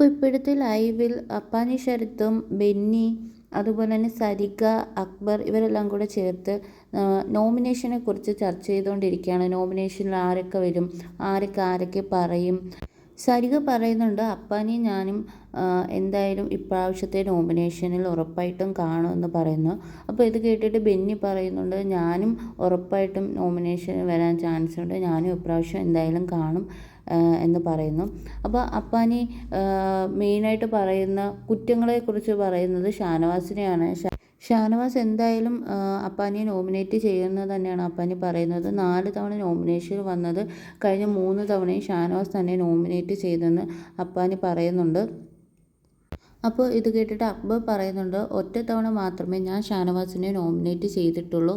അപ്പോൾ ഇപ്പോഴത്തെ ലൈവിൽ അപ്പാനി ശരത്തും ബെന്നി അതുപോലെ തന്നെ സരിക, അക്ബർ ഇവരെല്ലാം കൂടെ ചേർത്ത് നോമിനേഷനെ കുറിച്ച് ചർച്ച ചെയ്തുകൊണ്ടിരിക്കുകയാണ്. നോമിനേഷനിൽ ആരൊക്കെ വരും, ആരൊക്കെ പറയും. സരിക പറയുന്നുണ്ട് അപ്പാനിയും ഞാനും എന്തായാലും ഇപ്രാവശ്യത്തെ നോമിനേഷനിൽ ഉറപ്പായിട്ടും കാണുമെന്ന് പറയുന്നു. അപ്പോൾ ഇത് കേട്ടിട്ട് ബെന്നി പറയുന്നുണ്ട് ഞാനും ഉറപ്പായിട്ടും നോമിനേഷന് വരാൻ ചാൻസ് ഉണ്ട്, ഞാനും ഇപ്രാവശ്യം എന്തായാലും കാണും എന്ന് പറയുന്നു. അപ്പോൾ അപ്പാനി മെയിനായിട്ട് പറയുന്ന കുറ്റങ്ങളെക്കുറിച്ച് പറയുന്നത് ഷാനവാസിനെയാണ്. ഷാനവാസ് എന്തായാലും അപ്പാനിയെ നോമിനേറ്റ് ചെയ്യുന്നത് തന്നെയാണ് അപ്പാനി പറയുന്നത്. 4 തവണ നോമിനേഷൻ വന്നത് കഴിഞ്ഞ 3 തവണയും ഷാനവാസ് തന്നെ നോമിനേറ്റ് ചെയ്തെന്ന് അപ്പാനി പറയുന്നുണ്ട്. അപ്പോൾ ഇത് കേട്ടിട്ട് അക്ബർ പറയുന്നുണ്ട് ഒറ്റ തവണ മാത്രമേ ഞാൻ ഷാനവാസിനെ നോമിനേറ്റ് ചെയ്തിട്ടുള്ളൂ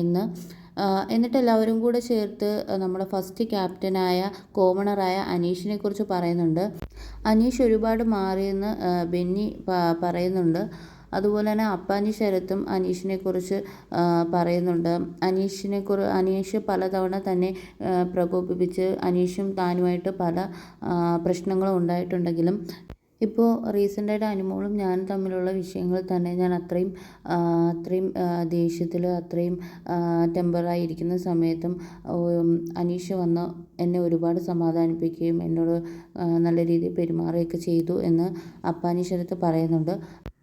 എന്ന്. എന്നിട്ട് എല്ലാവരും കൂടെ ചേർത്ത് നമ്മുടെ ഫസ്റ്റ് ക്യാപ്റ്റനായ കോമണറായ അനീഷിനെ കുറിച്ച് പറയുന്നുണ്ട്. അനീഷ് ഒരുപാട് മാറിയെന്ന് ബെന്നി പറയുന്നുണ്ട്. അതുപോലെ തന്നെ അപ്പാനി ശരത്തും അനീഷിനെ കുറിച്ച് പറയുന്നുണ്ട്. അനീഷ് പലതവണ തന്നെ പ്രകോപിപ്പിച്ച് അനീഷും താനുമായിട്ട് പല പ്രശ്നങ്ങളും ഉണ്ടായിട്ടുണ്ടെങ്കിലും ഇപ്പോൾ റീസെൻ്റായിട്ട് അനുമോളും ഞാനും തമ്മിലുള്ള വിഷയങ്ങൾ തന്നെ ഞാൻ അത്രയും ദേഷ്യത്തിൽ അത്രയും ടെമ്പറായിരിക്കുന്ന സമയത്തും അനീഷ് വന്ന് എന്നെ ഒരുപാട് സമാധാനിപ്പിക്കുകയും എന്നോട് നല്ല രീതിയിൽ പെരുമാറുകയൊക്കെ ചെയ്തു എന്ന് അപ്പാനി ശരത്ത് പറയുന്നുണ്ട്.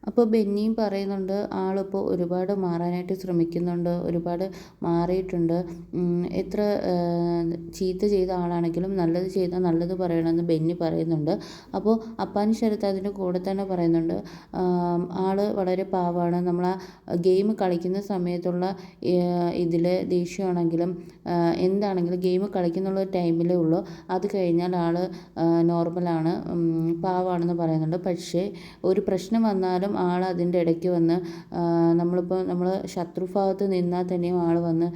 അപ്പോൾ ബെന്നിയും പറയുന്നുണ്ട് ആളിപ്പോൾ ഒരുപാട് മാറാനായിട്ട് ശ്രമിക്കുന്നുണ്ട്, ഒരുപാട് മാറിയിട്ടുണ്ട്. എത്ര ചീത്ത ചെയ്ത ആളാണെങ്കിലും നല്ലത് ചെയ്താൽ നല്ലത് പറയണമെന്ന് ബെന്നി പറയുന്നുണ്ട്. അപ്പോൾ അപ്പാനി ശരത്ത് അതിൻ്റെ കൂടെ തന്നെ പറയുന്നുണ്ട് ആൾ വളരെ പാവമാണ്. നമ്മൾ ആ ഗെയിം കളിക്കുന്ന സമയത്തുള്ള ഇതിൽ ദേഷ്യമാണെങ്കിലും എന്താണെങ്കിലും ഗെയിം കളിക്കുന്നുള്ള ടൈമിലേ ഉള്ളൂ, അത് കഴിഞ്ഞാൽ ആൾ നോർമലാണ്, പാവമാണെന്ന് പറയുന്നുണ്ട്. പക്ഷേ ഒരു പ്രശ്നം വന്നാലും ആൾ അതിൻ്റെ ഇടയ്ക്ക് വന്ന് നമ്മൾ ശത്രുഭാഗത്ത് നിന്നാൽ തന്നെയും ആൾ വന്ന്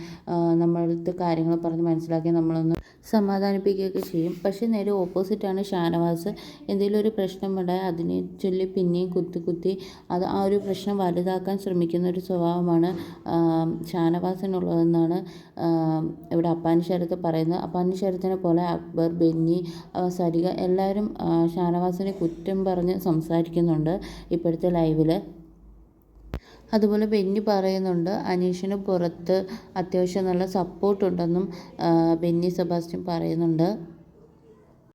നമ്മളടുത്ത് കാര്യങ്ങൾ പറഞ്ഞ് മനസ്സിലാക്കി നമ്മളൊന്ന് സമാധാനിപ്പിക്കുകയൊക്കെ ചെയ്യും. പക്ഷേ നേരെ ഓപ്പോസിറ്റാണ് ഷാനവാസ്. എന്തെങ്കിലും ഒരു പ്രശ്നം ഉണ്ടായാൽ അതിനെ ചൊല്ലി പിന്നെയും കുത്തി അത് ആ ഒരു പ്രശ്നം വലുതാക്കാൻ ശ്രമിക്കുന്ന ഒരു സ്വഭാവമാണ് ഷാനവാസിനുള്ളതെന്നാണ് ഇവിടെ അപ്പാനി ശരത്ത് പറയുന്നത്. അപ്പാനി ശരത്തിനെ പോലെ അക്ബർ, ബെന്നി, സരിക എല്ലാവരും ഷാനവാസിനെ കുറ്റം പറഞ്ഞ് സംസാരിക്കുന്നുണ്ട് ഇപ്പോഴത്തെ ലൈവിൽ. അതുപോലെ ബെന്നി പറയുന്നുണ്ട് അനീഷിന് പുറത്ത് അത്യാവശ്യം നല്ല സപ്പോർട്ടുണ്ടെന്നും ബെന്നി സെബാസ്റ്റ്യൻ പറയുന്നുണ്ട്.